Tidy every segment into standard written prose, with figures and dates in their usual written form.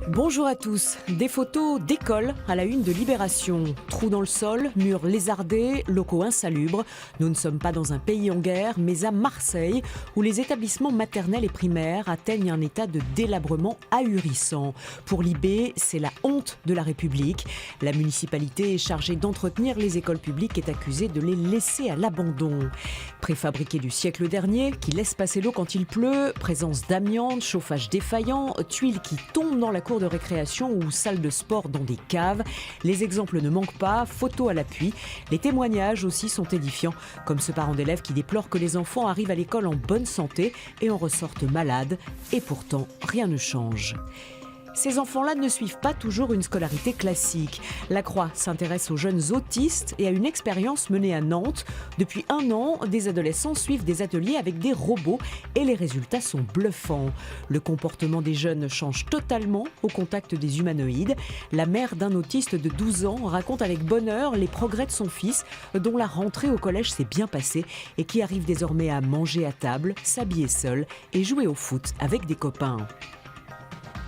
Bonjour à tous. Des photos d'école à la une de Libération. Trous dans le sol, murs lézardés, locaux insalubres. Nous ne sommes pas dans un pays en guerre, mais à Marseille, où les établissements maternels et primaires atteignent un état de délabrement ahurissant. Pour Libé, c'est la honte de la République. La municipalité chargée d'entretenir les écoles publiques est accusée de les laisser à l'abandon. Préfabriqués du siècle dernier, qui laissent passer l'eau quand il pleut, présence d'amiante, chauffage défaillant, tuiles qui tombent dans la cour de récréation ou salle de sport dans des caves. Les exemples ne manquent pas, photos à l'appui. Les témoignages aussi sont édifiants, comme ce parent d'élève qui déplore que les enfants arrivent à l'école en bonne santé et en ressortent malades. Et pourtant, rien ne change. Ces enfants-là ne suivent pas toujours une scolarité classique. La Croix s'intéresse aux jeunes autistes et à une expérience menée à Nantes. Depuis 1 an, des adolescents suivent des ateliers avec des robots et les résultats sont bluffants. Le comportement des jeunes change totalement au contact des humanoïdes. La mère d'un autiste de 12 ans raconte avec bonheur les progrès de son fils, dont la rentrée au collège s'est bien passée et qui arrive désormais à manger à table, s'habiller seul et jouer au foot avec des copains.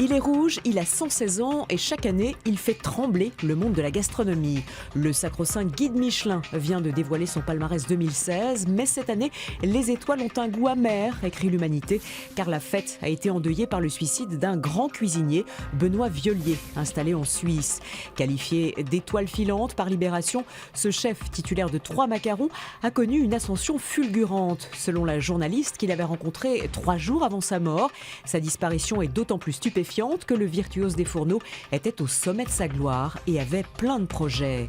Il est rouge, il a 116 ans et chaque année, il fait trembler le monde de la gastronomie. Le sacro-saint guide Michelin vient de dévoiler son palmarès 2016, mais cette année, les étoiles ont un goût amer, écrit l'Humanité, car la fête a été endeuillée par le suicide d'un grand cuisinier, Benoît Viollier, installé en Suisse. Qualifié d'étoile filante par Libération, ce chef titulaire de 3 macarons a connu une ascension fulgurante, selon la journaliste qu'il avait rencontrée 3 jours avant sa mort. Sa disparition est d'autant plus stupéfiante que le virtuose des fourneaux était au sommet de sa gloire et avait plein de projets.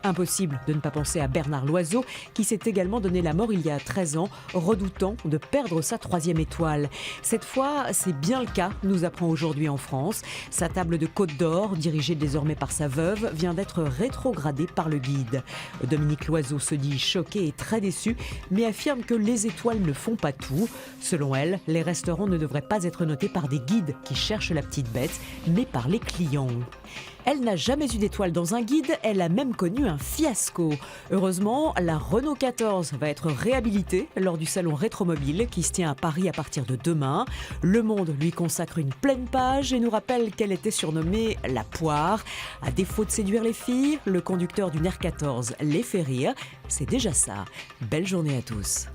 Impossible de ne pas penser à Bernard Loiseau, qui s'est également donné la mort il y a 13 ans, redoutant de perdre sa 3e étoile. Cette fois, c'est bien le cas, nous apprend aujourd'hui en France. Sa table de Côte d'Or, dirigée désormais par sa veuve, vient d'être rétrogradée par le guide. Dominique Loiseau se dit choqué et très déçu, mais affirme que les étoiles ne font pas tout. Selon elle, les restaurants ne devraient pas être notés par des guides qui cherchent la petite bête, mais par les clients. Elle n'a jamais eu d'étoile dans un guide, elle a même connu un fiasco. Heureusement, la Renault 14 va être réhabilitée lors du salon Rétromobile qui se tient à Paris à partir de demain. Le Monde lui consacre une pleine page et nous rappelle qu'elle était surnommée la poire. À défaut de séduire les filles, le conducteur d'une R14 les fait rire. C'est déjà ça. Belle journée à tous.